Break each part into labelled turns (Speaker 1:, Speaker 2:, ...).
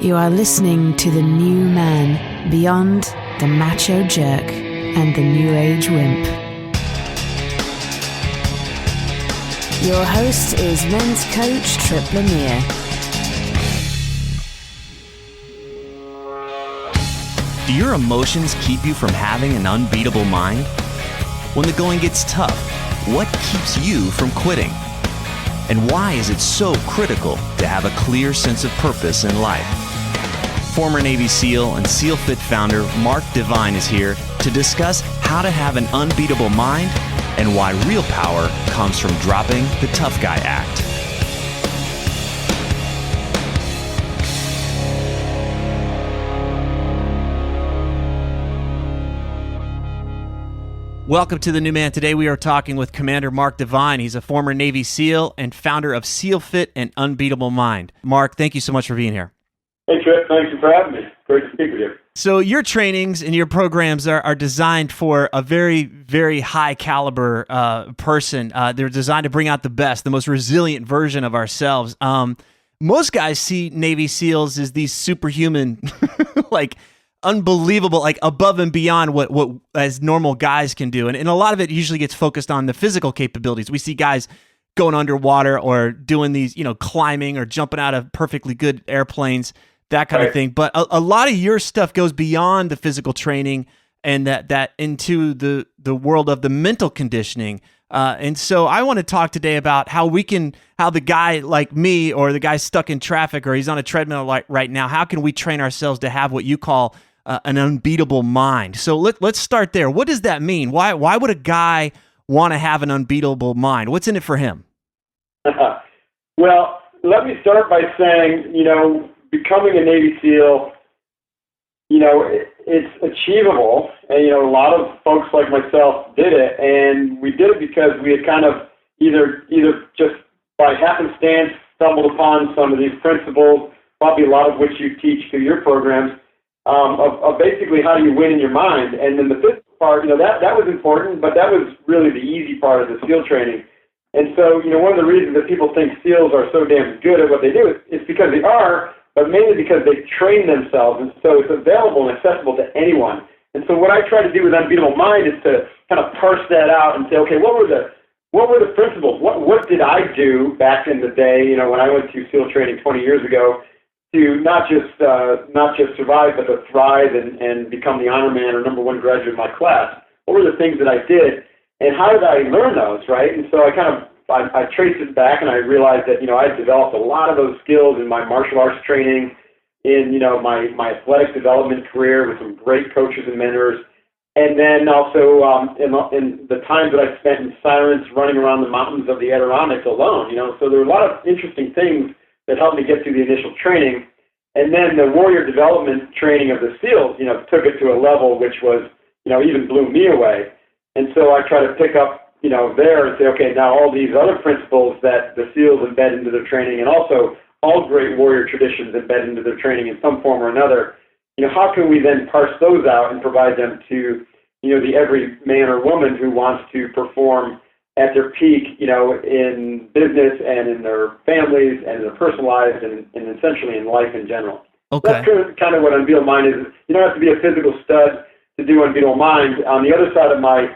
Speaker 1: You are listening to the new man beyond the macho jerk and the new age wimp. Your host is men's coach Tripp Lanier.
Speaker 2: Do your emotions keep you from having an unbeatable mind? When the going gets tough, what keeps you from quitting? And why is it so critical to have a clear sense of purpose in life? Former Navy SEAL and SEALfit founder Mark Divine is here to discuss how to have an unbeatable mind and why real power comes from dropping the tough guy act. Welcome to The New Man. Today we are talking with Commander Mark Divine. He's a former Navy SEAL and founder of SEALfit and Unbeatable Mind. Mark, thank you so much for being here.
Speaker 3: Hey, Tripp. Thanks for having me. Great to speak with you.
Speaker 2: So your trainings and your programs are designed for a very, very high caliber person. They're designed to bring out the best, the most resilient version of ourselves. Most guys see Navy SEALs as these superhuman, like unbelievable, like above and beyond what as normal guys can do. And a lot of it usually gets focused on the physical capabilities. We see guys going underwater or doing these, climbing or jumping out of perfectly good airplanes, that kind of thing. But a lot of your stuff goes beyond the physical training and that into the world of the mental conditioning. And so I want to talk today about how the guy like me or the guy stuck in traffic or he's on a treadmill right now, how can we train ourselves to have what you call an unbeatable mind? So let's start there. What does that mean? Why would a guy want to have an unbeatable mind? What's in it for him?
Speaker 3: Well, let me start by saying, becoming a Navy SEAL, it's achievable. And, a lot of folks like myself did it. And we did it because we had kind of either just by happenstance stumbled upon some of these principles, probably a lot of which you teach through your programs, of basically how do you win in your mind. And then the physical part, that was important, but that was really the easy part of the SEAL training. And so, one of the reasons that people think SEALs are so damn good at what they do is because they are, but mainly because they train themselves. And so it's available and accessible to anyone. And so what I try to do with Unbeatable Mind is to kind of parse that out and say, okay, what were the principles? What did I do back in the day, when I went to SEAL training 20 years ago, to not just survive, but to thrive and become the honor man or number one graduate of my class? What were the things that I did, and how did I learn those, right? And so I traced it back, and I realized that, I developed a lot of those skills in my martial arts training, in, my athletic development career with some great coaches and mentors, and then also in the times that I spent in silence running around the mountains of the Adirondacks alone, So there were a lot of interesting things that helped me get through the initial training. And then the warrior development training of the SEALs, took it to a level which was, even blew me away. And so I try to pick up, there and say, okay, now all these other principles that the SEALs embed into their training, and also all great warrior traditions embed into their training in some form or another, how can we then parse those out and provide them to, the every man or woman who wants to perform at their peak, in business and in their families and in their personal lives and essentially in life in general.
Speaker 2: Okay.
Speaker 3: That's kind of what Unbeatable Mind is. You don't have to be a physical stud to do Unbeatable Mind. On the other side of my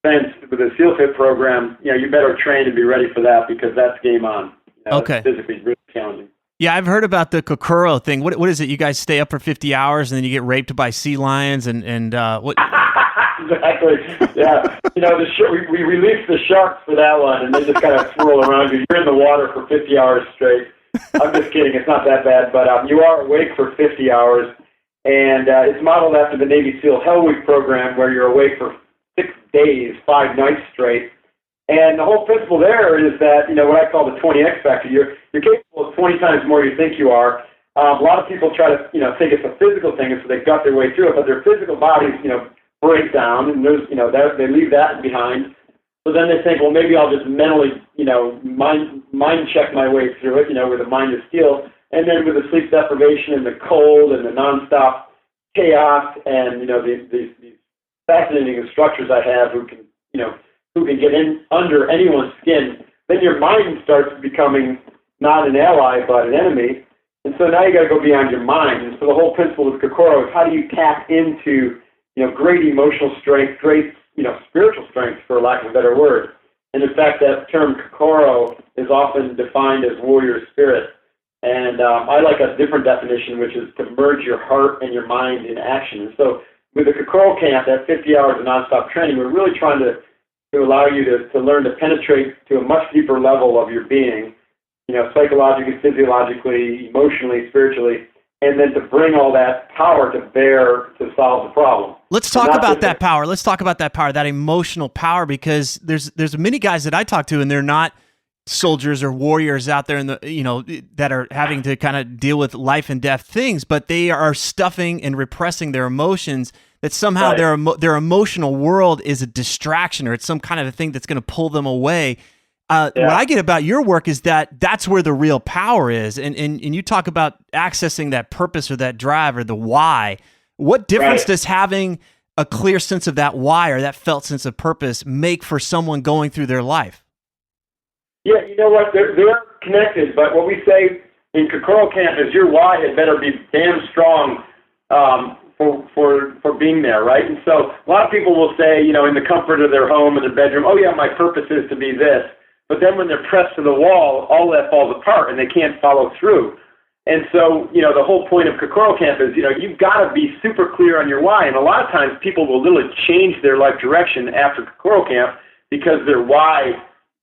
Speaker 3: fence with the SEALfit program, you better train and be ready for that because that's game on.
Speaker 2: Okay.
Speaker 3: It's physically really challenging.
Speaker 2: Yeah, I've heard about the Kokoro thing. What is it? You guys stay up for 50 hours and then you get raped by sea lions and what?
Speaker 3: Exactly. Yeah. We release the sharks for that one, and they just kind of swirl around you. You're in the water for 50 hours straight. I'm just kidding. It's not that bad, but you are awake for 50 hours, and it's modeled after the Navy SEAL Hell Week program, where you're awake for 6 days, 5 nights straight. And the whole principle there is that, what I call the 20X factor. You're capable of 20 times more you think you are. A lot of people try to, think it's a physical thing, and so they gut their way through it, but their physical bodies, break down, and there's, they leave that behind. So then they think, well, maybe I'll just mentally, mind check my way through it, with a mind of steel. And then with the sleep deprivation and the cold and the nonstop chaos and, these fascinating instructors I have who can get in under anyone's skin, then your mind starts becoming not an ally but an enemy. And so now you got to go beyond your mind. And so the whole principle of Kokoro is how do you tap into, great emotional strength, great, spiritual strength, for lack of a better word. And in fact, that term Kokoro is often defined as warrior spirit. And I like a different definition, which is to merge your heart and your mind in action. And so with the Kokoro Camp, that 50 hours of nonstop training, we're really trying to allow you to learn to penetrate to a much deeper level of your being, psychologically, physiologically, emotionally, spiritually, and then to bring all that power to bear to solve the problem.
Speaker 2: Let's talk about that power. Let's talk about that power, that emotional power, because there's many guys that I talk to, and they're not soldiers or warriors out there in the that are having to kind of deal with life and death things, but they are stuffing and repressing their emotions, that somehow their emotional world is a distraction, or it's some kind of a thing that's going to pull them away. What I get about your work is that's where the real power is, and you talk about accessing that purpose or that drive or the why. What difference does having a clear sense of that why or that felt sense of purpose make for someone going through their life?
Speaker 3: Yeah, you know what? They're connected, but what we say in Kokoro Camp is your why had better be damn strong for being there, right? And so a lot of people will say, in the comfort of their home, in their bedroom, oh yeah, my purpose is to be this. But then when they're pressed to the wall, all that falls apart and they can't follow through. And so, the whole point of Kokoro Camp is, you've got to be super clear on your why. And a lot of times people will literally change their life direction after Kokoro Camp because their why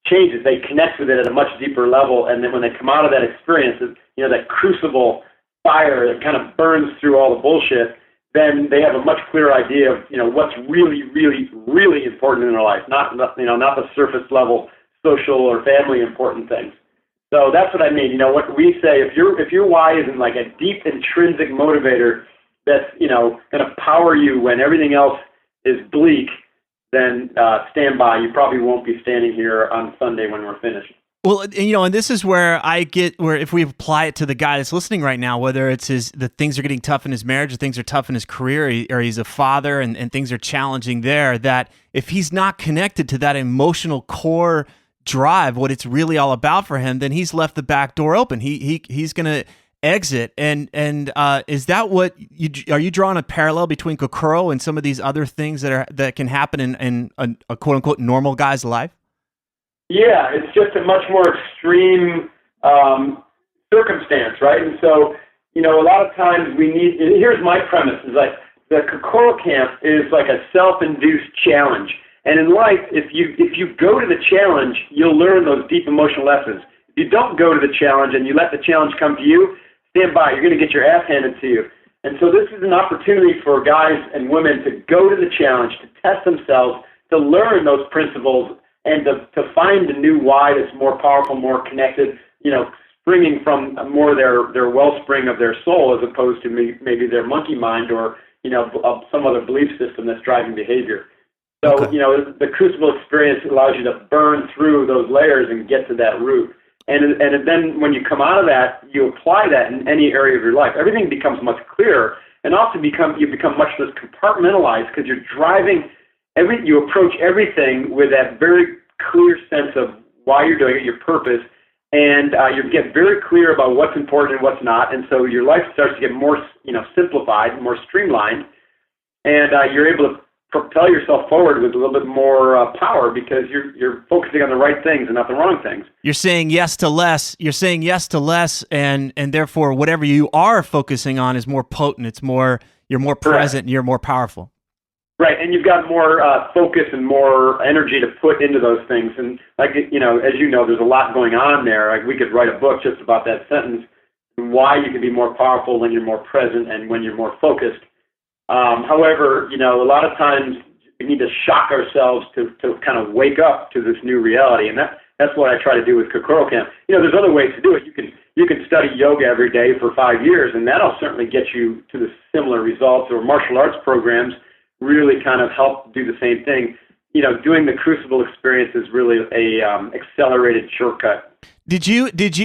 Speaker 3: changes. They connect with it at a much deeper level. And then when they come out of that experience, that crucible fire that kind of burns through all the bullshit, then they have a much clearer idea of, what's really, really, really important in their life, not the surface level social or family important things. So that's what I mean. What we say, if your why isn't like a deep intrinsic motivator that's, going to power you when everything else is bleak, then stand by. You probably won't be standing here on Sunday when we're finished.
Speaker 2: Well, and this is where if we apply it to the guy that's listening right now, whether it's the things are getting tough in his marriage, or things are tough in his career, or he's a father and things are challenging there, that if he's not connected to that emotional core drive, what it's really all about for him, then he's left the back door open. He's going to exit. And is that what are you drawing a parallel between Kokoro and some of these other things that can happen in a quote unquote normal guy's life?
Speaker 3: Yeah, it's just a much more extreme circumstance, right? And so, a lot of times here's my premise, is like the Kokoro Camp is like a self-induced challenge. And in life, if you go to the challenge, you'll learn those deep emotional lessons. If you don't go to the challenge and you let the challenge come to you, stand by. You're going to get your ass handed to you. And so this is an opportunity for guys and women to go to the challenge, to test themselves, to learn those principles, and to find a new why that's more powerful, more connected, springing from more their wellspring of their soul, as opposed to maybe their monkey mind or, some other belief system that's driving behavior. So,
Speaker 2: okay.
Speaker 3: The crucible experience allows you to burn through those layers and get to that root. And then when you come out of that, you apply that in any area of your life. Everything becomes much clearer, and also you become much less compartmentalized, because you're driving you approach everything with that very clear sense of why you're doing it, your purpose, and you get very clear about what's important and what's not. And so your life starts to get more, simplified, more streamlined, and you're able to propel yourself forward with a little bit more power, because you're focusing on the right things and not the wrong things.
Speaker 2: You're saying yes to less. You're saying yes to less, and therefore whatever you are focusing on is more potent. You're more present, and you're more powerful.
Speaker 3: Right, and you've got more focus and more energy to put into those things. And as you know, there's a lot going on there. Like, we could write a book just about that sentence, why you can be more powerful when you're more present and when you're more focused. However, a lot of times we need to shock ourselves to kind of wake up to this new reality, and that's what I try to do with Kokoro Camp. There's other ways to do it. You can study yoga every day for 5 years, and that'll certainly get you to the similar results. Or martial arts programs really kind of help do the same thing. Doing the crucible experience is really a accelerated shortcut.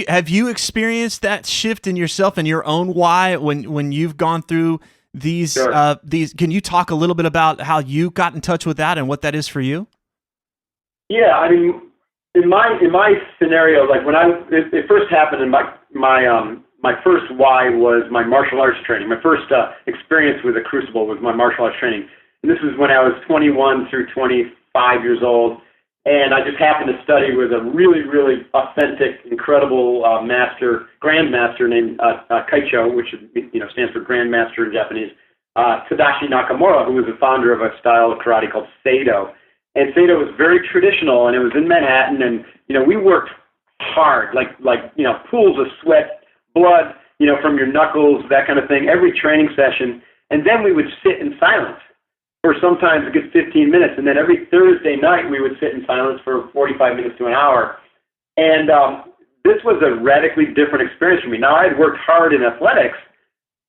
Speaker 2: Have you experienced that shift in yourself and your own why when you've gone through these?
Speaker 3: Sure.
Speaker 2: Can you talk a little bit about how you got in touch with that and what that is for you?
Speaker 3: Yeah, in my scenario, like when it first happened in my my first why was my martial arts training. My first experience with a crucible was my martial arts training. And this was when I was 21 through 25 years old. And I just happened to study with a really, really authentic, incredible grandmaster named Kaicho, which stands for grandmaster in Japanese, Tadashi Nakamura, who was the founder of a style of karate called Seido. And Seido was very traditional, and it was in Manhattan, and we worked hard, like pools of sweat, blood, from your knuckles, that kind of thing, every training session. And then we would sit in silence for sometimes a good 15 minutes. And then every Thursday night, we would sit in silence for 45 minutes to an hour. And this was a radically different experience for me. Now, I had worked hard in athletics,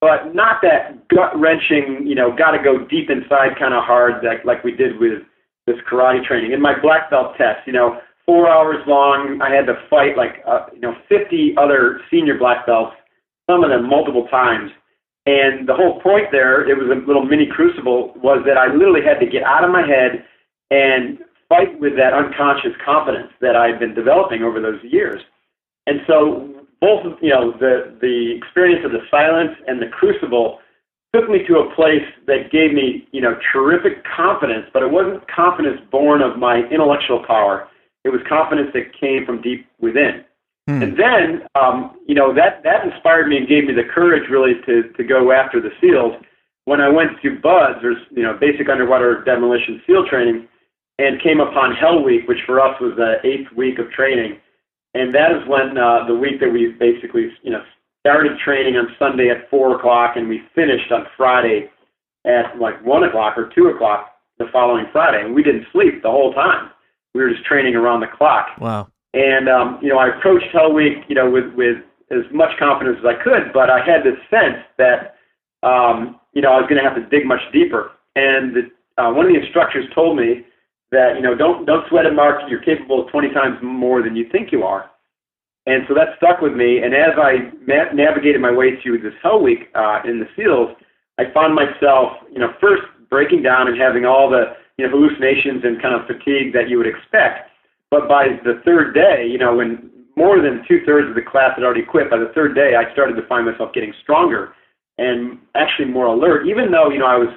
Speaker 3: but not that gut-wrenching, got to go deep inside kind of hard like we did with this karate training. In my black belt test, 4 hours long, I had to fight 50 other senior black belts, some of them multiple times. And the whole point there, it was a little mini crucible, was that I literally had to get out of my head and fight with that unconscious confidence that I'd been developing over those years. And so both, the experience of the silence and the crucible took me to a place that gave me, terrific confidence, but it wasn't confidence born of my intellectual power. It was confidence that came from deep within. And then, that inspired me and gave me the courage really to go after the SEALs. When I went to BUDS, or Basic Underwater Demolition SEAL Training, and came upon Hell Week, which for us was the 8th week of training. And that is when the week that we basically, started training on Sunday at 4 o'clock, and we finished on Friday at 1 o'clock or 2 o'clock the following Friday. And we didn't sleep the whole time. We were just training around the clock.
Speaker 2: Wow.
Speaker 3: And, I approached Hell Week, with as much confidence as I could, but I had this sense that, I was going to have to dig much deeper. And one of the instructors told me that, don't sweat it, Mark. You're capable of 20 times more than you think you are. And so that stuck with me. And as I navigated my way through this Hell Week in the SEALs, I found myself, first breaking down and having all the hallucinations and kind of fatigue that you would expect. But by the third day, when more than 2/3 of the class had already quit, by the third day, I started to find myself getting stronger and actually more alert, even though, I was,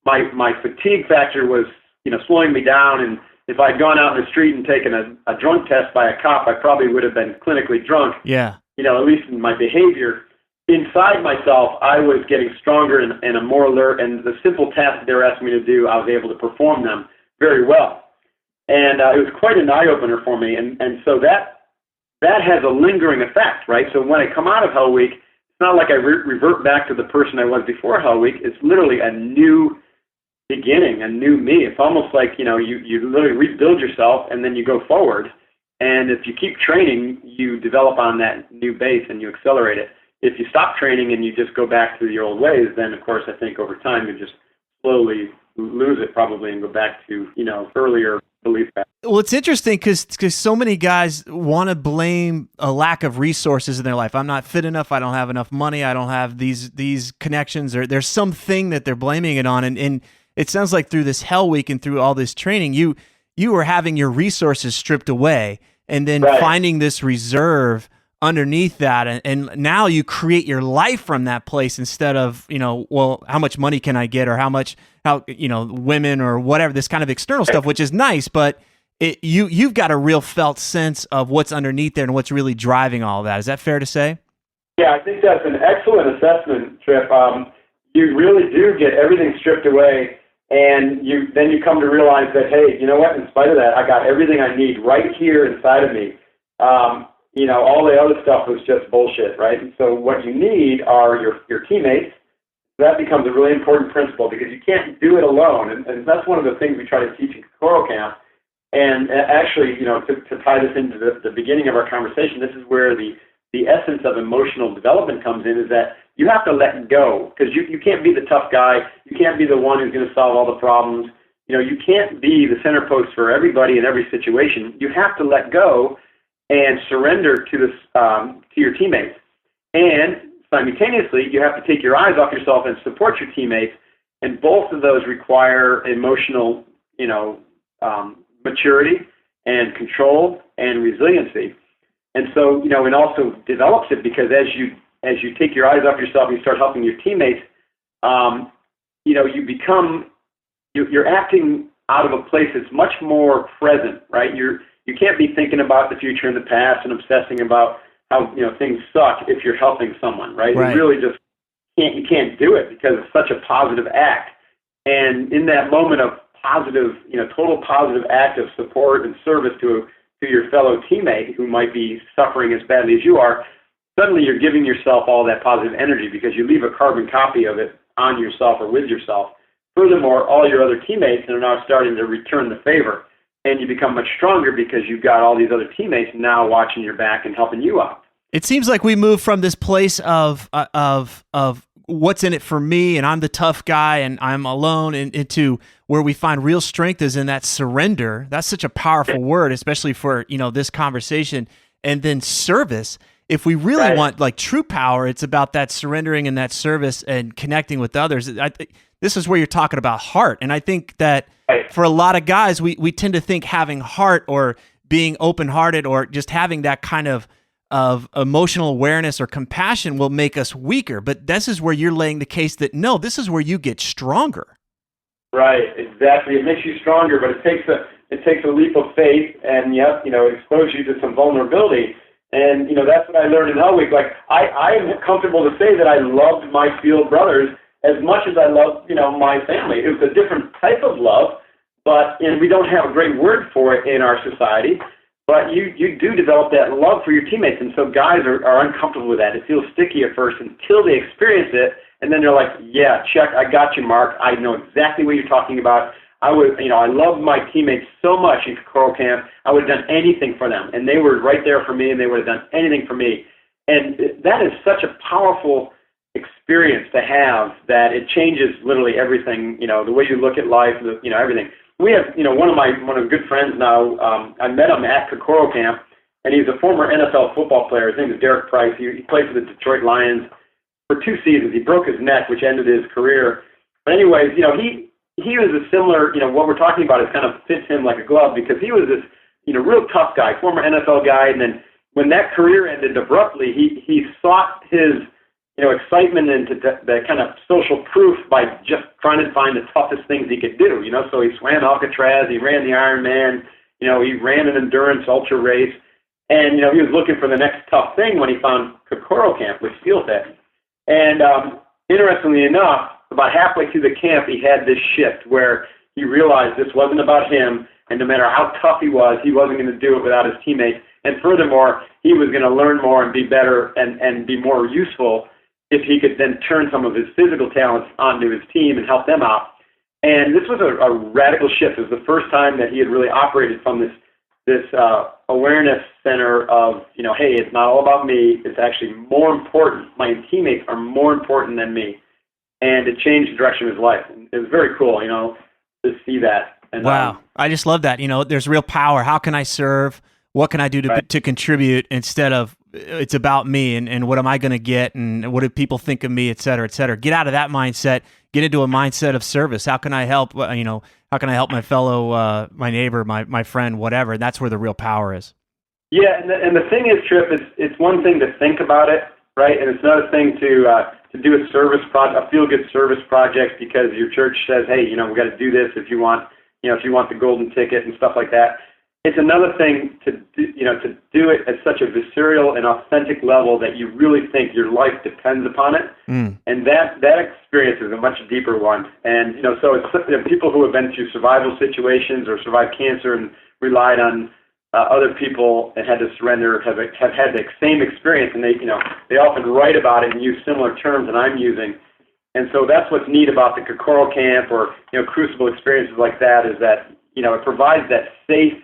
Speaker 3: my fatigue factor was, slowing me down. And if I'd gone out in the street and taken a drunk test by a cop, I probably would have been clinically drunk.
Speaker 2: Yeah.
Speaker 3: At least in my behavior. Inside myself, I was getting stronger and more alert, and the simple tasks they were asking me to do, I was able to perform them very well. And it was quite an eye-opener for me. And so that has a lingering effect, right? So when I come out of Hell Week, it's not like I revert back to the person I was before Hell Week. It's literally a new beginning, a new me. It's almost like, you literally rebuild yourself and then you go forward. And if you keep training, you develop on that new base and you accelerate it. If you stop training and you just go back to your old ways, then, of course, I think over time you just slowly lose it probably and go back to, earlier belief.
Speaker 2: Well, it's interesting because so many guys want to blame a lack of resources in their life. I'm not fit enough. I don't have enough money. I don't have these connections. Or there's something that they're blaming it on. And it sounds like through this Hell Week and through all this training, you were having your resources stripped away and then finding this reserve underneath that. And now you create your life from that place instead of, how much money can I get or how women or whatever, this kind of external stuff, which is nice, but you've got a real felt sense of what's underneath there and what's really driving all of that. Is that fair to say?
Speaker 3: Yeah, I think that's an excellent assessment, Tripp. You really do get everything stripped away, and then you come to realize that, hey, you know what, in spite of that, I got everything I need right here inside of me. All the other stuff was just bullshit, right? And so what you need are your teammates. That becomes a really important principle because you can't do it alone. And that's one of the things we try to teach in Kokoro Camp. And actually, to tie this into the beginning of our conversation, this is where the essence of emotional development comes in, is that you have to let go, because you can't be the tough guy. You can't be the one who's going to solve all the problems. You can't be the center post for everybody in every situation. You have to let go and surrender to your teammates. And simultaneously, you have to take your eyes off yourself and support your teammates. And both of those require emotional, maturity and control and resiliency. And so, it also develops it because as you as you take your eyes off yourself and you start helping your teammates, you're acting out of a place that's much more present, right? You can't be thinking about the future and the past and obsessing about how things suck if you're helping someone, right?
Speaker 2: Right.
Speaker 3: You really just can't do it because it's such a positive act. And in that moment of positive, total positive act of support and service to your fellow teammate who might be suffering as badly as you are, suddenly you're giving yourself all that positive energy because you leave a carbon copy of it on yourself or with yourself. Furthermore, all your other teammates are now starting to return the favor, and you become much stronger because you've got all these other teammates now watching your back and helping you out.
Speaker 2: It seems like we move from this place of what's in it for me, and I'm the tough guy, and I'm alone, and into where we find real strength is in that surrender. That's such a powerful word, especially for this conversation. And then service. If we really want like true power, it's about that surrendering and that service and connecting with others. This is where you're talking about heart. And I think that for a lot of guys, we tend to think having heart or being open-hearted or just having that kind of emotional awareness or compassion will make us weaker. But this is where you're laying the case that, no, this is where you get stronger.
Speaker 3: Right, exactly. It makes you stronger, but it takes a leap of faith and, expose you to some vulnerability. And, that's what I learned in Hell Week. Like, I am comfortable to say that I loved my SEAL brothers as much as I loved, my family. It was a different type of love, and we don't have a great word for it in our society, but you do develop that love for your teammates. And so guys are uncomfortable with that. It feels sticky at first until they experience it, and then they're like, yeah, check, I got you, Mark. I know exactly what you're talking about. I loved my teammates so much in Kokoro Camp. I would have done anything for them, and they were right there for me, and they would have done anything for me. And that is such a powerful experience to have that it changes literally everything. The way you look at life, everything. We have, one of my good friends now. I met him at Kokoro Camp, and he's a former NFL football player. His name is Derek Price. He played for the Detroit Lions for 2 seasons. He broke his neck, which ended his career. But anyways, he was a similar, what we're talking about is kind of fits him like a glove because he was this, real tough guy, former NFL guy. And then when that career ended abruptly, he sought his, excitement into the kind of social proof by just trying to find the toughest things he could do, So he swam Alcatraz, he ran the Ironman, he ran an endurance ultra race. And, he was looking for the next tough thing when he found Kokoro Camp with SEALfit. And interestingly enough, about halfway through the camp, he had this shift where he realized this wasn't about him, and no matter how tough he wasn't going to do it without his teammates. And furthermore, he was going to learn more and be better and be more useful if he could then turn some of his physical talents onto his team and help them out. And this was a radical shift. It was the first time that he had really operated from this awareness center of, hey, it's not all about me. It's actually more important. My teammates are more important than me. And it changed the direction of his life. And it was very cool, to see that. And,
Speaker 2: wow. I just love that. There's real power. How can I serve? What can I do to contribute instead of it's about me and what am I going to get and what do people think of me, et cetera, et cetera. Get out of that mindset. Get into a mindset of service. How can I help? How can I help my fellow, my neighbor, my friend, whatever? And that's where the real power is. Yeah,
Speaker 3: and the thing is, Tripp, it's one thing to think about it, right? And it's another thing to do a service project, a feel-good service project because your church says, hey, we got to do this if you want the golden ticket and stuff like that. It's another thing to do it at such a visceral and authentic level that you really think your life depends upon it. And that experience is a much deeper one. And, so it's people who have been through survival situations or survived cancer and relied on other people and had to surrender have had the same experience, and they often write about it and use similar terms that I'm using. And so that's what's neat about the Kokoro Camp or crucible experiences like that is that it provides that safe,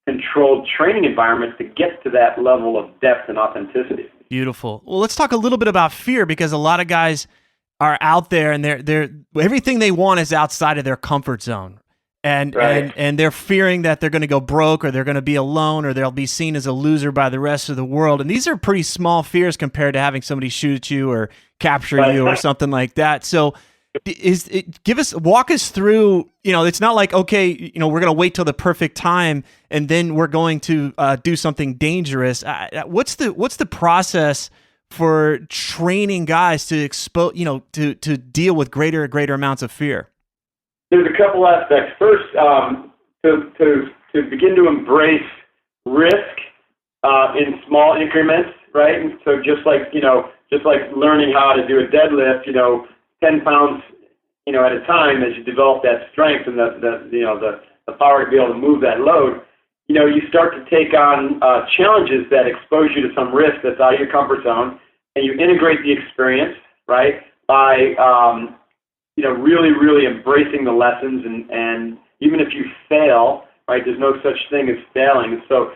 Speaker 3: controlled training environment to get to that level of depth and authenticity.
Speaker 2: Beautiful. Well, let's talk a little bit about fear because a lot of guys are out there and they're everything they want is outside of their comfort zone. And they're fearing that they're going to go broke or they're going to be alone or they'll be seen as a loser by the rest of the world. And these are pretty small fears compared to having somebody shoot you or capture you or something like that. So walk us through, it's not like, okay, we're going to wait till the perfect time and then we're going to do something dangerous. What's the process for training guys to to deal with greater and greater amounts of fear?
Speaker 3: There's a couple aspects. First, to begin to embrace risk in small increments, right? And so just like learning how to do a deadlift, 10 pounds, at a time, as you develop that strength and the power to be able to move that load, you start to take on challenges that expose you to some risk that's out of your comfort zone, and you integrate the experience, right, by really, really embracing the lessons, and even if you fail, right, there's no such thing as failing. So,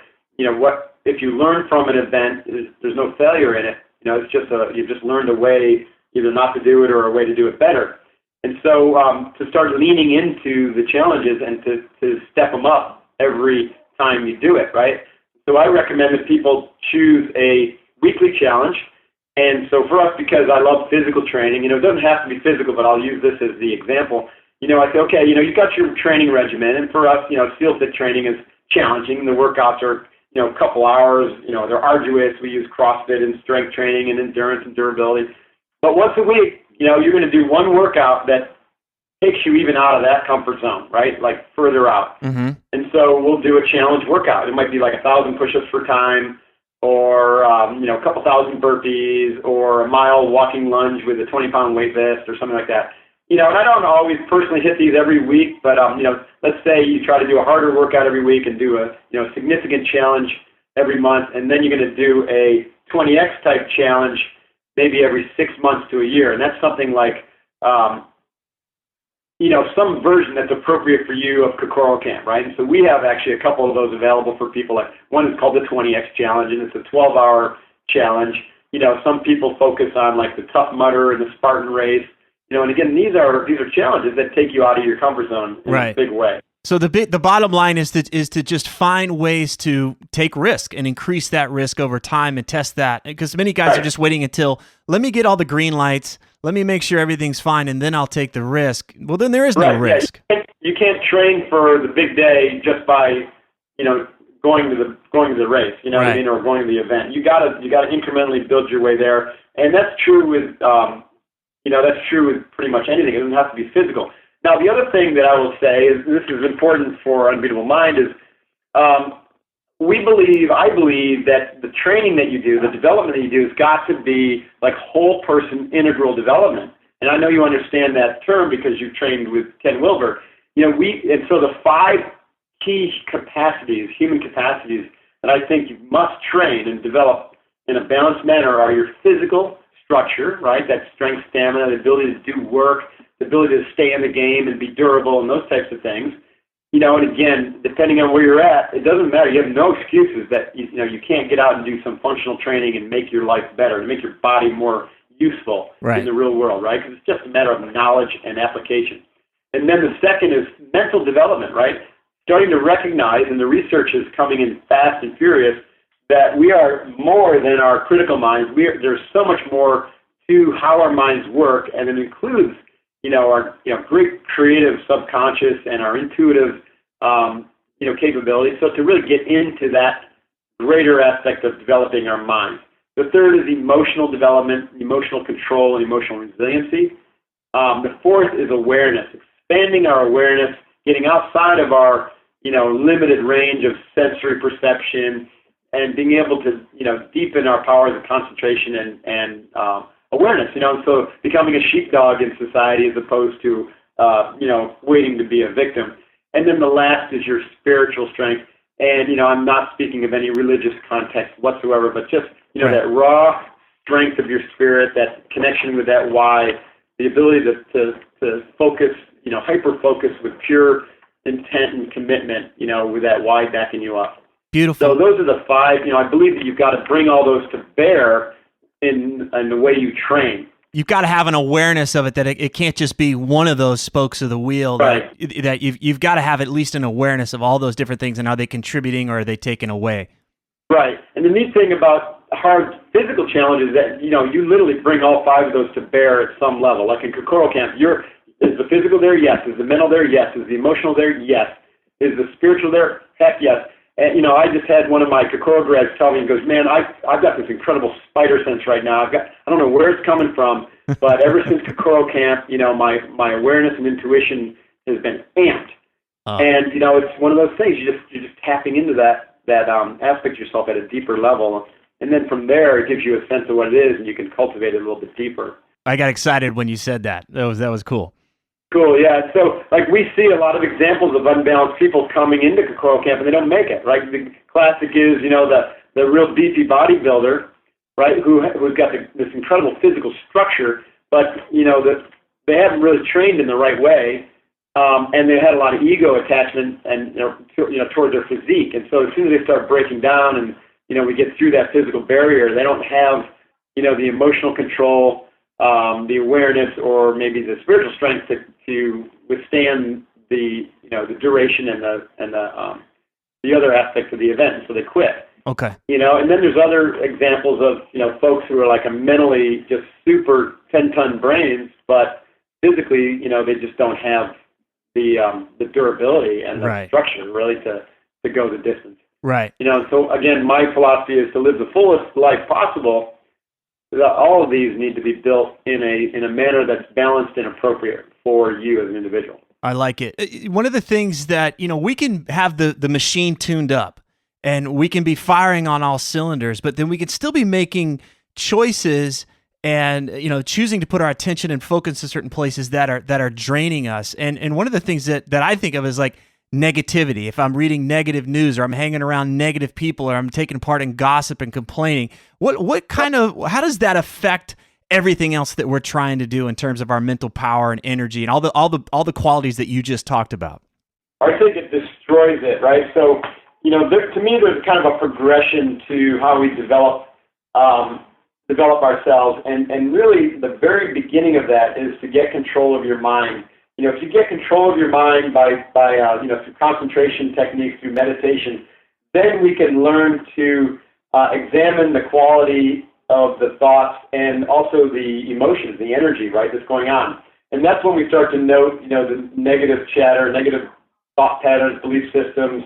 Speaker 3: if you learn from an event, there's no failure in it. It's just you've just learned a way either not to do it or a way to do it better. And so to start leaning into the challenges and to step them up every time you do it, right? So I recommend that people choose a weekly challenge. And so for us, because I love physical training, it doesn't have to be physical, but I'll use this as the example. I say, okay, you got your training regimen. And for us, SEALfit training is challenging. The workouts are, a couple hours, they're arduous. We use CrossFit and strength training and endurance and durability. But once a week, you're going to do one workout that takes you even out of that comfort zone, right? Like further out.
Speaker 2: Mm-hmm.
Speaker 3: And so we'll do a challenge workout. It might be like 1,000 push-ups for time, or a couple thousand burpees, or a mile walking lunge with a 20-pound weight vest, or something like that. And I don't always personally hit these every week, but let's say you try to do a harder workout every week and do a significant challenge every month, and then you're going to do a 20x type challenge maybe every 6 months to a year. And that's something like, some version that's appropriate for you of Kokoro Camp, right? And so we have actually a couple of those available for people. Like one is called the 20X Challenge, and it's a 12-hour challenge. Some people focus on like the Tough Mudder and the Spartan Race. And again, these are challenges that take you out of your comfort zone in a big way.
Speaker 2: So the bottom line is to just find ways to take risk and increase that risk over time and test that, because many guys are just waiting until, let me get all the green lights, let me make sure everything's fine, and then I'll take the risk. Well, then there is no risk.
Speaker 3: Yeah, you can't train for the big day just by going to the race, what I mean, or going to the event. You gotta incrementally build your way there, and that's true with pretty much anything. It doesn't have to be physical. Now, the other thing that I will say is, this is important for Unbeatable Mind, is I believe that the training that you do, the development that you do, has got to be like whole person integral development. And I know you understand that term because you've trained with Ken Wilber. And so the 5 key capacities, human capacities, that I think you must train and develop in a balanced manner are your physical structure, right? That strength, stamina, the ability to do work, the ability to stay in the game and be durable and those types of things. And again, depending on where you're at, it doesn't matter. You have no excuses that, you can't get out and do some functional training and make your life better, and make your body more useful in the real world, right? Because it's just a matter of knowledge and application. And then the second is mental development, right? Starting to recognize, and the research is coming in fast and furious, that we are more than our critical minds. There's so much more to how our minds work, and it includes our great creative subconscious and our intuitive capabilities. So to really get into that greater aspect of developing our minds. The third is emotional development, emotional control, and emotional resiliency. The fourth is awareness, expanding our awareness, getting outside of our limited range of sensory perception, and being able to deepen our powers of concentration and awareness, so becoming a sheepdog in society as opposed to, waiting to be a victim. And then the last is your spiritual strength. And, I'm not speaking of any religious context whatsoever, but just, that raw strength of your spirit, that connection with that why, the ability to focus, hyper-focus with pure intent and commitment, with that why backing you up.
Speaker 2: Beautiful.
Speaker 3: So those are the 5, I believe that you've got to bring all those to bear in the way you train.
Speaker 2: You've got to have an awareness of it, that it can't just be one of those spokes of the wheel.
Speaker 3: Right.
Speaker 2: That you've got to have at least an awareness of all those different things, and are they contributing or are they taken away?
Speaker 3: Right. And the neat thing about hard physical challenges is that, you literally bring all 5 of those to bear at some level. Like in Kokoro Camp, is the physical there? Yes. Is the mental there? Yes. Is the emotional there? Yes. Is the spiritual there? Heck yes. And, I just had one of my Kokoro grads tell me, he goes, man, I've got this incredible spider sense right now. I don't know where it's coming from, but ever since Kokoro Camp, my awareness and intuition has been amped. And, it's one of those things, you're just tapping into that aspect of yourself at a deeper level. And then from there, it gives you a sense of what it is, and you can cultivate it a little bit deeper.
Speaker 2: I got excited when you said that. That was cool.
Speaker 3: Cool, yeah. So, we see a lot of examples of unbalanced people coming into Kokoro Camp, and they don't make it, right? The classic is, the real beefy bodybuilder, right, who's got this incredible physical structure, but, they haven't really trained in the right way, and they had a lot of ego attachment and, towards their physique. And so as soon as they start breaking down and, we get through that physical barrier, they don't have, the emotional control, the awareness, or maybe the spiritual strength to withstand the duration and the other aspects of the event, and so they quit.
Speaker 2: Okay.
Speaker 3: And then there's other examples of folks who are like a mentally just super 10-ton brains, but physically they just don't have the durability and the structure really to go the distance.
Speaker 2: Right.
Speaker 3: So again, my philosophy is to live the fullest life possible. All of these need to be built in a manner that's balanced and appropriate for you as an individual.
Speaker 2: I like it. One of the things that, we can have the machine tuned up and we can be firing on all cylinders, but then we can still be making choices and, choosing to put our attention and focus in certain places that are draining us. And one of the things that I think of is like negativity. If I'm reading negative news, or I'm hanging around negative people, or I'm taking part in gossip and complaining, how does that affect everything else that we're trying to do in terms of our mental power and energy and all the qualities that you just talked about?
Speaker 3: I think it destroys it, right? So, to me, there's kind of a progression to how we develop ourselves, and really the very beginning of that is to get control of your mind. If you get control of your mind by through concentration techniques, through meditation, then we can learn to examine the quality of the thoughts and also the emotions, the energy, right, that's going on. And that's when we start to note, the negative chatter, negative thought patterns, belief systems,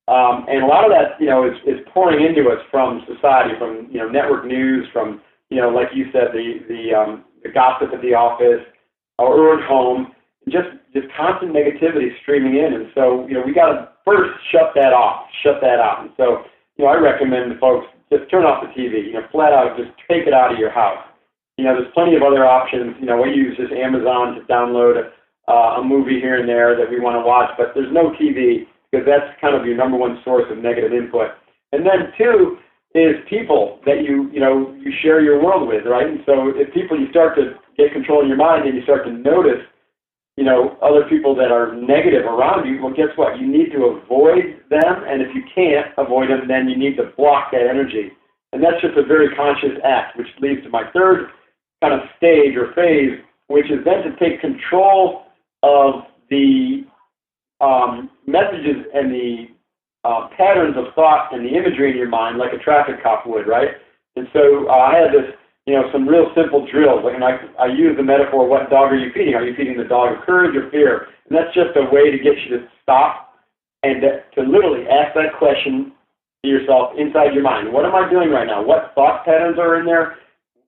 Speaker 3: and a lot of that, is pouring into us from society, from network news, from like you said, the gossip at the office or at home. Just constant negativity streaming in, and so we got to first shut that out. And so I recommend to folks just turn off the TV. Flat out, just take it out of your house. There's plenty of other options. We use just Amazon to download a movie here and there that we want to watch, but there's no TV because that's kind of your number one source of negative input. And then two is people that you share your world with, right? And so if people, you start to get control of your mind and you start to notice other people that are negative around you, well, guess what? You need to avoid them, and if you can't avoid them, then you need to block that energy. And that's just a very conscious act, which leads to my third kind of stage or phase, which is then to take control of the messages and the patterns of thought and the imagery in your mind, like a traffic cop would, right? And so I had this some real simple drills. And I use the metaphor, what dog are you feeding? Are you feeding the dog of courage or fear? And that's just a way to get you to stop and to literally ask that question to yourself inside your mind. What am I doing right now? What thought patterns are in there?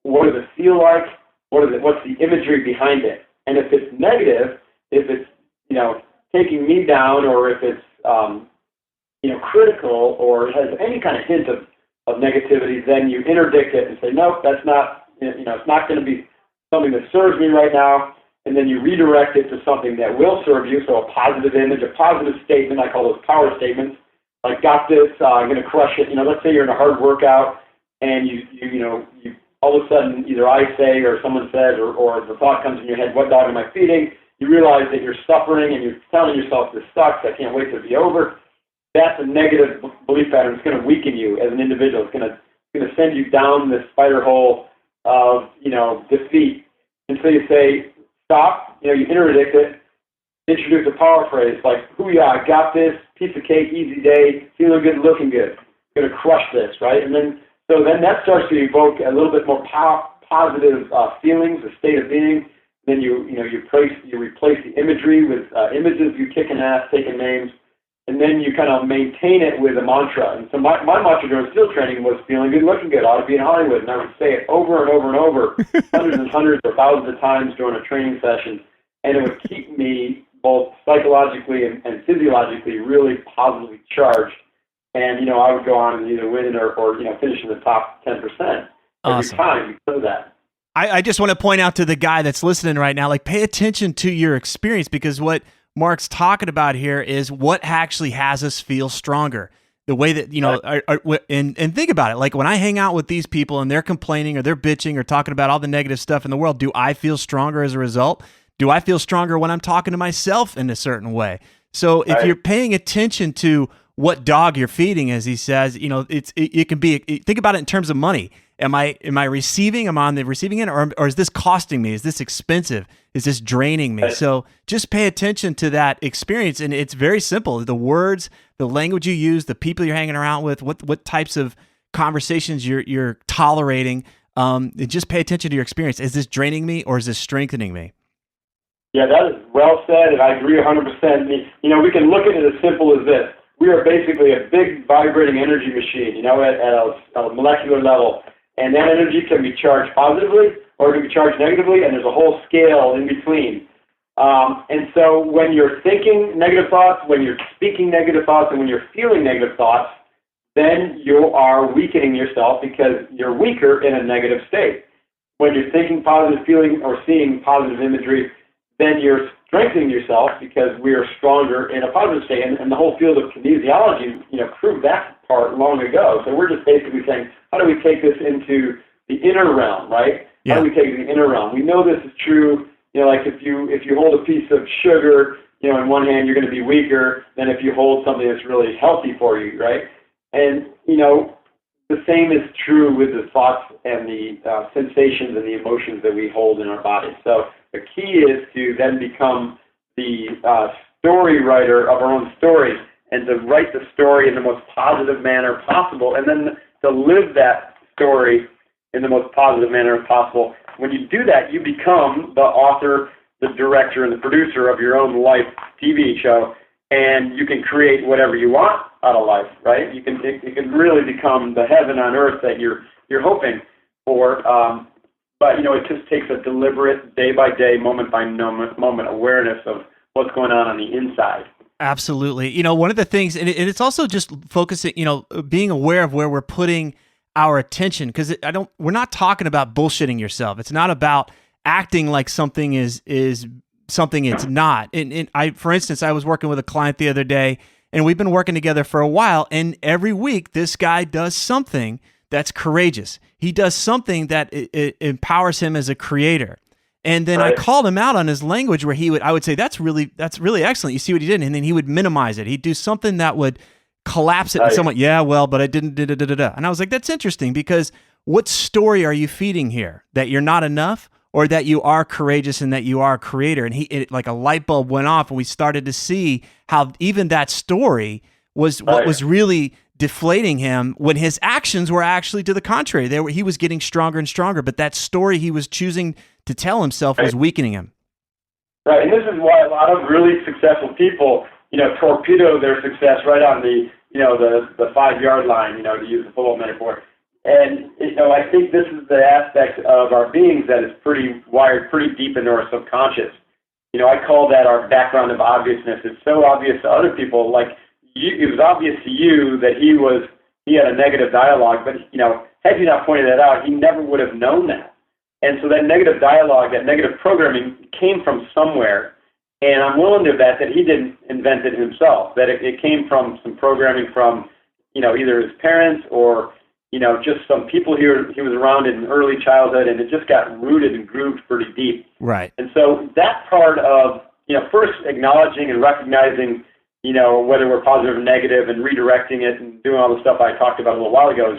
Speaker 3: What does it feel like? What's the imagery behind it? And if it's negative, if it's, taking me down, or if it's, critical, or has any kind of hint of negativity, then you interdict it and say, nope, that's not, it's not going to be something that serves me right now. And then you redirect it to something that will serve you. So a positive image, a positive statement, I call those power statements. Like, got this, I'm going to crush it. Let's say you're in a hard workout and you all of a sudden either I say or someone says or the thought comes in your head, what dog am I feeding? You realize that you're suffering and you're telling yourself, this sucks, I can't wait to be over. That's a negative belief pattern. It's going to weaken you as an individual. It's going to send you down this spider hole of, defeat. And so you say, stop, you interdict it, introduce a power phrase like, hoo-yah, got this, piece of cake, easy day, feeling good, looking good, going to crush this, right? And then that starts to evoke a little bit more positive feelings, a state of being. Then you replace the imagery with images you kicking ass, taking names. and then you kind of maintain it with a mantra. And so my mantra during SEAL training was feeling good, looking good, ought to be in Hollywood. And I would say it over and over and over, hundreds and hundreds or thousands of times during a training session. And it would keep me both psychologically and physiologically really positively charged. And, I would go on and either win or finish in the top 10% every time because of that.
Speaker 2: I just want to point out to the guy that's listening right now, like, pay attention to your experience, because what Mark's talking about here is what actually has us feel stronger. The way that, and think about it. Like, when I hang out with these people and they're complaining or they're bitching or talking about all the negative stuff in the world, do I feel stronger as a result? Do I feel stronger when I'm talking to myself in a certain way? So if you're paying attention to what dog you're feeding, as he says, it can be, think about it in terms of money. Am I receiving? Am I on the receiving end, or is this costing me? Is this expensive? Is this draining me? So just pay attention to that experience, and it's very simple. The words, the language you use, the people you're hanging around with, what types of conversations you're tolerating. Just pay attention to your experience. Is this draining me, or is this strengthening me?
Speaker 3: Yeah, that is well said, and I agree 100%. We can look at it as simple as this. We are basically a big vibrating energy machine, at a molecular level. And that energy can be charged positively or it can be charged negatively, and there's a whole scale in between. And so when you're thinking negative thoughts, when you're speaking negative thoughts, and when you're feeling negative thoughts, then you are weakening yourself because you're weaker in a negative state. When you're thinking positive, feeling, or seeing positive imagery, then you're strengthening yourself because we are stronger in a positive state. And the whole field of kinesiology, proved that part long ago. So we're just basically saying, how do we take this into the inner realm, right?
Speaker 2: Yeah.
Speaker 3: How do we take it to the inner realm? We know this is true. Like if you hold a piece of sugar, in one hand, you're going to be weaker than if you hold something that's really healthy for you, right? And, the same is true with the thoughts and the sensations and the emotions that we hold in our bodies. So the key is to then become the story writer of our own story and to write the story in the most positive manner possible, and then to live that story in the most positive manner possible. When you do that, you become the author, the director, and the producer of your own life TV show, and you can create whatever you want out of life, right? It can really become the heaven on earth that you're hoping for. But it just takes a deliberate, day by day, moment by moment awareness of what's going on the inside.
Speaker 2: Absolutely. One of the things, and it's also just focusing, being aware of where we're putting our attention, because we're not talking about bullshitting yourself. It's not about acting like something is something it's not. And for instance, I was working with a client the other day, and we've been working together for a while, and every week this guy does something that's courageous. He does something that it empowers him as a creator. And then I called him out on his language where I would say, that's really excellent. You see what he did? And then he would minimize it. He'd do something that would collapse it and somewhat, but I didn't, And I was like, that's interesting, because what story are you feeding here? That you're not enough, or that you are courageous and that you are a creator? And like a light bulb went off, and we started to see how even that story was what was really deflating him, when his actions were actually to the contrary. He was getting stronger and stronger, but that story he was choosing to tell himself was weakening him.
Speaker 3: Right, and this is why a lot of really successful people, torpedo their success right on the 5-yard line, to use the football metaphor. And, I think this is the aspect of our beings that is wired pretty deep into our subconscious. I call that our background of obviousness. It's so obvious to other people, like it was obvious to you that he had a negative dialogue, but, had you not pointed that out, he never would have known that. And so that negative dialogue, that negative programming came from somewhere. And I'm willing to bet that he didn't invent it himself, that it came from some programming from, either his parents or, just some people he was around in early childhood, and it just got rooted and grooved pretty deep.
Speaker 2: Right.
Speaker 3: And so that part of, first acknowledging and recognizing, whether we're positive or negative, and redirecting it and doing all the stuff I talked about a little while ago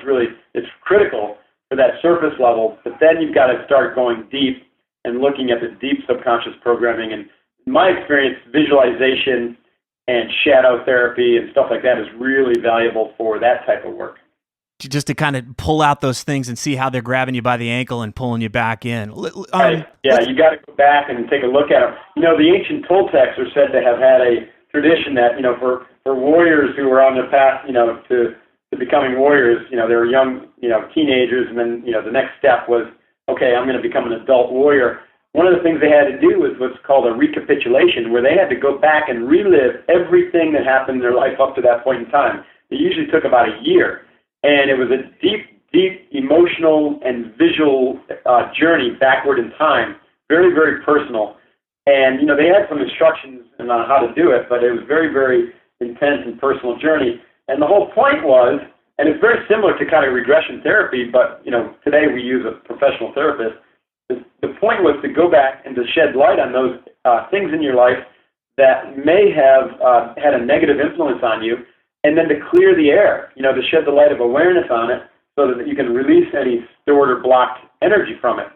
Speaker 3: it's critical for that surface level. But then you've got to start going deep and looking at the deep subconscious programming. And in my experience, visualization and shadow therapy and stuff like that is really valuable for that type of work.
Speaker 2: Just to kind of pull out those things and see how they're grabbing you by the ankle and pulling you back in. You got to go back and take a look at them. The ancient Toltecs are said to have had a tradition that, for
Speaker 3: for warriors who were on their path, to becoming warriors, they were young, teenagers, and then, the next step was, okay, I'm going to become an adult warrior. One of the things they had to do was what's called a recapitulation, where they had to go back and relive everything that happened in their life up to that point in time. It usually took about a year, and it was a deep emotional and visual journey backward in time, very, very personal. And, they had some instructions on how to do it, but it was very, very intense and personal journey. And the whole point was, and it's very similar to kind of regression therapy, but, today we use a professional therapist. The point was to go back and to shed light on those things in your life that may have had a negative influence on you, and then to clear the air, to shed the light of awareness on it so that you can release any stored or blocked energy from it.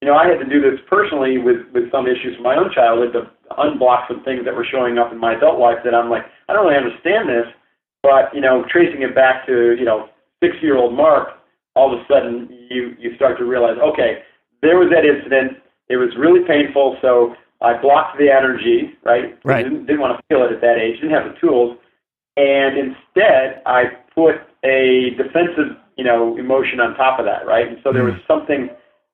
Speaker 3: I had to do this personally with some issues from my own childhood to unblock some things that were showing up in my adult life that I'm like, I don't really understand this, but, tracing it back to, 6-year-old Mark, all of a sudden you start to realize, okay, there was that incident. It was really painful, so I blocked the energy, right?
Speaker 2: Right.
Speaker 3: Didn't want to feel it at that age, didn't have the tools, and instead I put a defensive, emotion on top of that, right? And so there was something,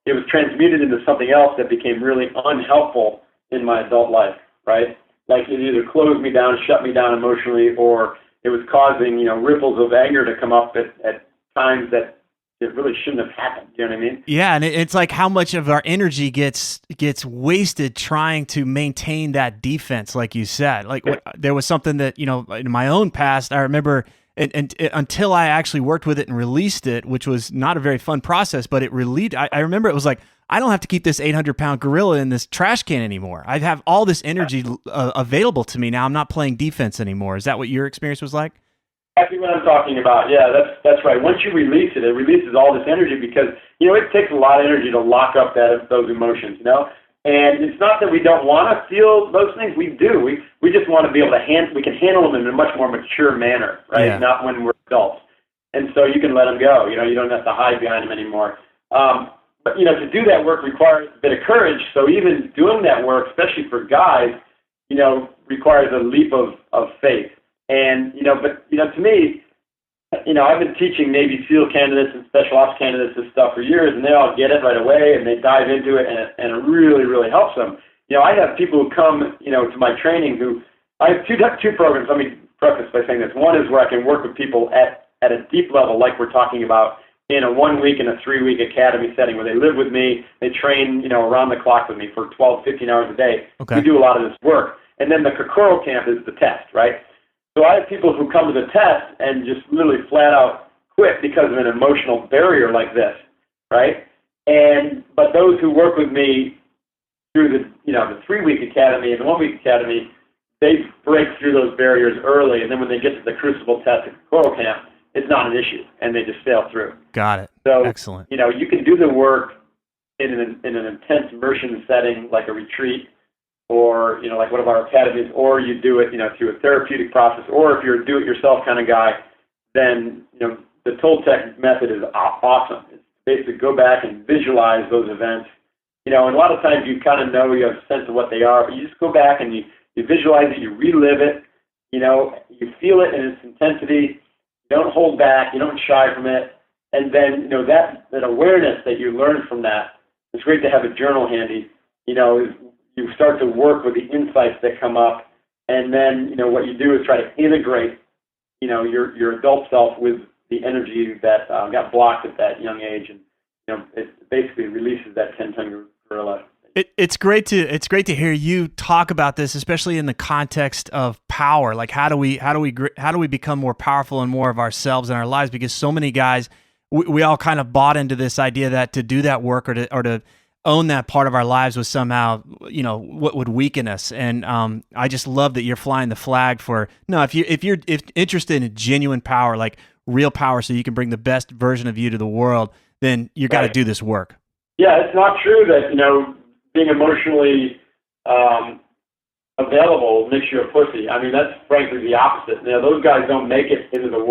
Speaker 3: it was transmuted into something else that became really unhelpful in my adult life, right? Like it either closed me down, shut me down emotionally, or it was causing, ripples of anger to come up at times that it really shouldn't have happened. You know what I mean?
Speaker 2: Yeah, and it's like how much of our energy gets wasted trying to maintain that defense, like you said. Like there was something that, in my own past, I remember, and until I actually worked with it and released it, which was not a very fun process, but it relieved. I remember it was like, I don't have to keep this 800-pound gorilla in this trash can anymore. I have all this energy available to me now. I'm not playing defense anymore. Is that what your experience was like?
Speaker 3: Exactly what I'm talking about. Yeah, that's right. Once you release it, it releases all this energy because, it takes a lot of energy to lock up those emotions, And it's not that we don't want to feel those things. We do. We just want to be able to we can handle them in a much more mature manner, right?
Speaker 2: Yeah.
Speaker 3: Not when we're adults. And so you can let them go. You don't have to hide behind them anymore. But, to do that work requires a bit of courage. So even doing that work, especially for guys, requires a leap of faith. And, to me, I've been teaching Navy SEAL candidates and special ops candidates this stuff for years, and they all get it right away, and they dive into it, and it really, really helps them. I have people who come, to my training I have two programs. Let me preface by saying this. One is where I can work with people at a deep level, like we're talking about, in a 1 week and a 3 week academy setting where they live with me, they train, around the clock with me for 12, 15 hours a day.
Speaker 2: Okay.
Speaker 3: We do a lot of this work. And then the Kokoro Camp is the test, right? So I have people who come to the test and just literally flat out quit because of an emotional barrier like this, right? But those who work with me through the 3 week academy and the 1 week academy, they break through those barriers early, and then when they get to the crucible test at Kokoro Camp, it's not an issue, and they just sail through.
Speaker 2: Got it.
Speaker 3: So,
Speaker 2: excellent.
Speaker 3: You can do the work in an intense immersion setting like a retreat, or, like one of our academies, or you do it, through a therapeutic process, or if you're a do-it-yourself kind of guy, then, the Toltec method is awesome. It's basically go back and visualize those events. And a lot of times you kind of know, you have a sense of what they are, but you just go back and you visualize it, you relive it, you feel it in its intensity, you don't hold back, you don't shy from it, and then, that awareness that you learn from that, it's great to have a journal handy, you start to work with the insights that come up, and then, what you do is try to integrate, your adult self with the energy that got blocked at that young age, and, it basically releases that 10-ton gorilla.
Speaker 2: It's great to hear you talk about this, especially in the context of power. Like, how do we become more powerful and more of ourselves in our lives? Because so many guys, we all kind of bought into this idea that to do that work or to own that part of our lives was somehow, what would weaken us. And I just love that you're flying the flag for, no, if you're interested in genuine power, like real power, so you can bring the best version of you to the world, then you got to do this work.
Speaker 3: Yeah, it's not true that, being emotionally available makes you a pussy. I mean, that's frankly the opposite. Those guys don't make it into the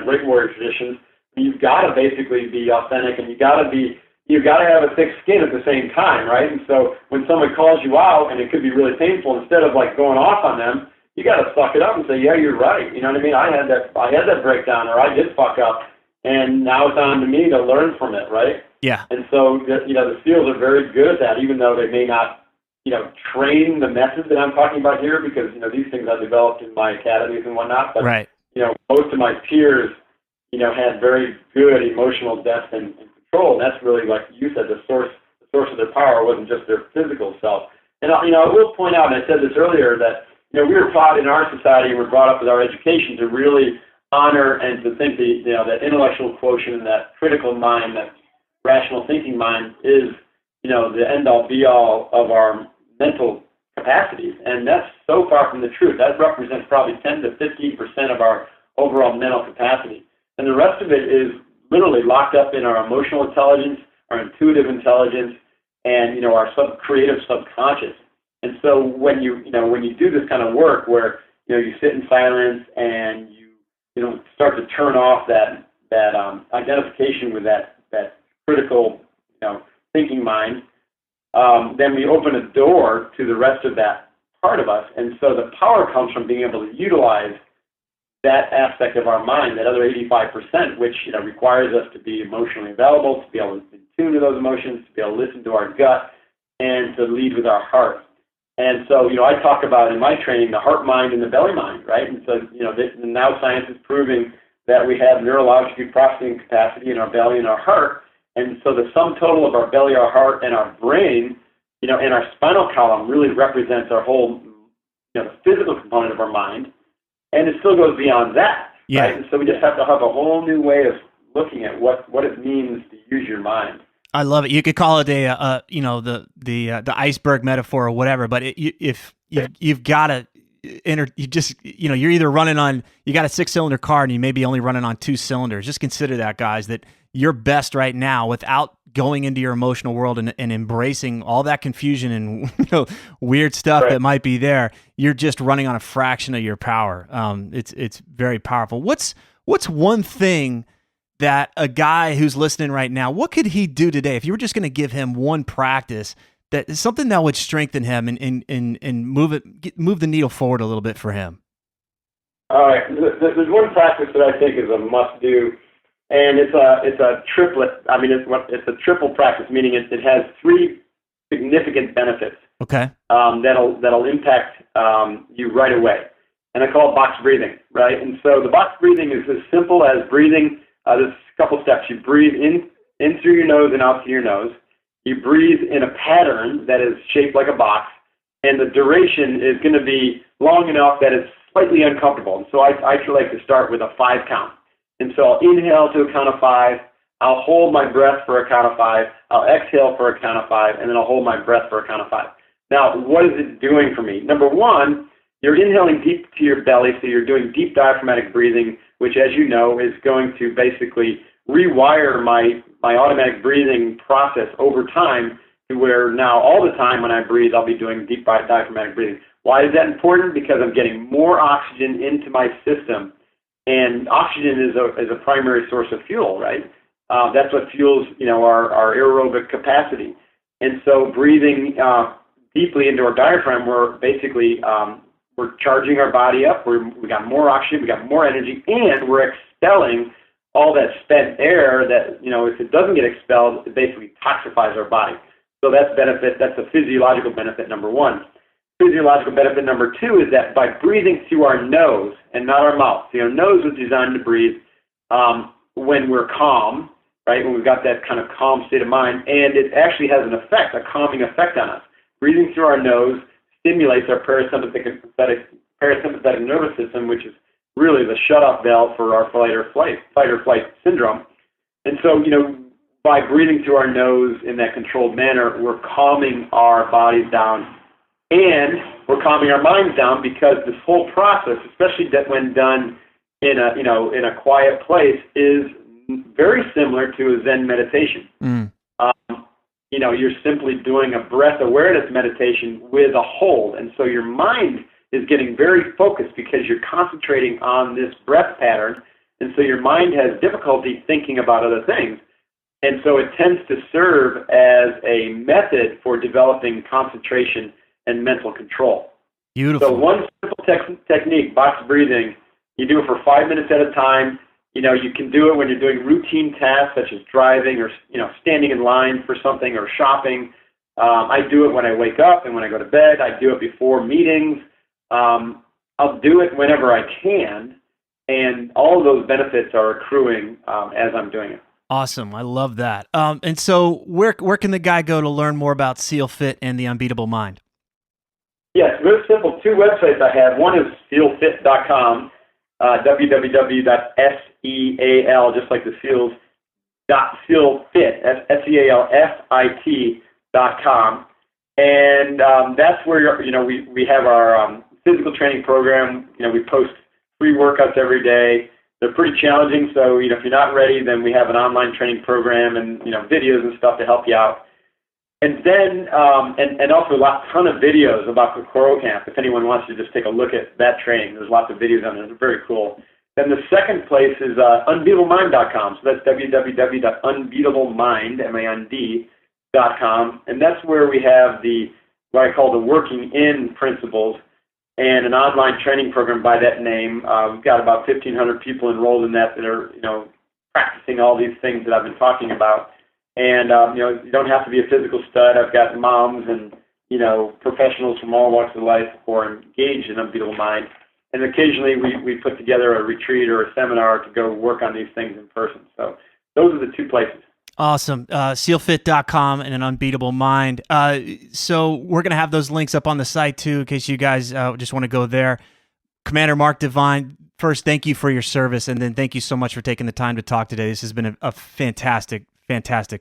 Speaker 3: great warrior traditions. You've got to basically be authentic, and you've got to have a thick skin at the same time, right? And so when someone calls you out, and it could be really painful, instead of like going off on them, you got to suck it up and say, yeah, you're right. You know what I mean? I had that breakdown, or I did fuck up, and now it's on to me to learn from it, right?
Speaker 2: Yeah.
Speaker 3: And so, the SEALs are very good at that, even though they may not, train the methods that I'm talking about here, because, these things I developed in my academies and whatnot. But,
Speaker 2: right.
Speaker 3: Most of my peers, had very good emotional depth and control. And that's really, like you said, the source of their power wasn't just their physical self. And, I will point out, and I said this earlier, that, we were taught in our society, we're brought up with our education to really honor and to think that intellectual quotient and that critical mind, that rational thinking mind is, the end-all, be-all of our mental capacities. And that's so far from the truth. That represents probably 10 to 15% of our overall mental capacity. And the rest of it is literally locked up in our emotional intelligence, our intuitive intelligence, and, our creative subconscious. And so when you do this kind of work where, you sit in silence and you start to turn off that identification with that critical, thinking mind, then we open a door to the rest of that part of us. And so the power comes from being able to utilize that aspect of our mind, that other 85%, which requires us to be emotionally available, to be able to tune to those emotions, to be able to listen to our gut, and to lead with our heart. And so, I talk about in my training the heart mind and the belly mind, right? And so, now science is proving that we have neurological processing capacity in our belly and our heart. And so the sum total of our belly, our heart, and our brain, and our spinal column really represents our whole, the physical component of our mind. And it still goes beyond that,
Speaker 2: yeah.
Speaker 3: Right? And so we just have to have a whole new way of looking at what it means to use your mind.
Speaker 2: I love it. You could call it the iceberg metaphor or whatever, but if you've got to you're either running on, you got a 6-cylinder car and you may be only running on 2 cylinders. Just consider that, guys, that you're best right now without going into your emotional world and embracing all that confusion and weird stuff
Speaker 3: right.
Speaker 2: that might be there. You're just running on a fraction of your power. It's very powerful. What's one thing that a guy who's listening right now, what could he do today if you were just going to give him one practice that is something that would strengthen him and move the needle forward a little bit for him?
Speaker 3: All right, there's one practice that I think is a must do, and it's a triplet. I mean, it's a triple practice, meaning it has 3 significant benefits.
Speaker 2: Okay.
Speaker 3: That'll impact you right away, and I call it box breathing, right? And so the box breathing is as simple as breathing. There's a couple steps. You breathe in through your nose and out through your nose. You breathe in a pattern that is shaped like a box, and the duration is going to be long enough that it's slightly uncomfortable. And so I like to start with a 5 count. And so I'll inhale to a count of 5. I'll hold my breath for a count of 5. I'll exhale for a count of 5, and then I'll hold my breath for a count of 5. Now, what is it doing for me? Number one, you're inhaling deep to your belly, so you're doing deep diaphragmatic breathing, which, as you know, is going to basically rewire my automatic breathing process over time to where now all the time when I breathe, I'll be doing deep diaphragmatic breathing. Why is that important? Because I'm getting more oxygen into my system, and oxygen is a primary source of fuel, right? That's what fuels, our aerobic capacity. And so breathing deeply into our diaphragm, we're basically we're charging our body up. We got more oxygen, we got more energy, and we're expelling all that spent air that, if it doesn't get expelled, it basically toxifies our body. So that's a physiological benefit number 1. Physiological benefit number 2 is that by breathing through our nose and not our mouth. So our nose was designed to breathe when we're calm, right? When we've got that kind of calm state of mind, and it actually has an effect, a calming effect on us. Breathing through our nose stimulates our parasympathetic nervous system, which is really the shut-off valve for our fight or flight syndrome. And so, by breathing through our nose in that controlled manner, we're calming our bodies down, and we're calming our minds down, because this whole process, especially when done in a quiet place, is very similar to a Zen meditation.
Speaker 2: Mm.
Speaker 3: You're simply doing a breath awareness meditation with a hold. And so your mind is getting very focused because you're concentrating on this breath pattern. And so your mind has difficulty thinking about other things. And so it tends to serve as a method for developing concentration and mental control.
Speaker 2: Beautiful.
Speaker 3: So one simple technique, box breathing. You do it for 5 minutes at a time. You know, you can do it when you're doing routine tasks such as driving or, you know, standing in line for something or shopping. I do it when I wake up and when I go to bed. I do it before meetings. I'll do it whenever I can, and all of those benefits are accruing as I'm doing it.
Speaker 2: Awesome. I love that. And so where can the guy go to learn more about SEALfit and the Unbeatable Mind?
Speaker 3: Yes, very simple. 2 websites I have. One is SEALfit.com, www.SEAL, just like the SEALs, .SEALfit, SEALFIT.com. And that's where, you know, we have our physical training program. You know, we post free workouts every day. They're pretty challenging, so, you know, if you're not ready, then we have an online training program and, you know, videos and stuff to help you out. And then, and also a ton of videos about Kokoro Camp. If anyone wants to just take a look at that training, there's lots of videos on it. It's very cool. Then the second place is unbeatablemind.com. So that's www.unbeatablemind.com. And that's where we have what I call the working in principles, and an online training program by that name. We've got about 1,500 people enrolled in that are, you know, practicing all these things that I've been talking about. And, you know, you don't have to be a physical stud. I've got moms and, you know, professionals from all walks of life who are engaged in Unbeatable Mind. And occasionally we put together a retreat or a seminar to go work on these things in person. So those are the 2 places.
Speaker 2: Awesome. SEALfit.com and an Unbeatable Mind. So we're going to have those links up on the site too, in case you guys just want to go there. Commander Mark Devine, first, thank you for your service. And then thank you so much for taking the time to talk today. This has been a fantastic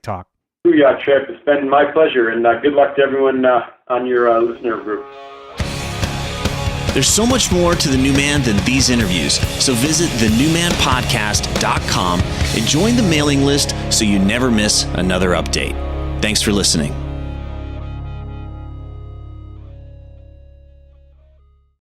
Speaker 2: talk.
Speaker 3: Yeah, Tripp, it's been my pleasure. And good luck to everyone on your listener group.
Speaker 4: There's so much more to The New Man than these interviews, so visit thenewmanpodcast.com and join the mailing list so you never miss another update. Thanks for listening.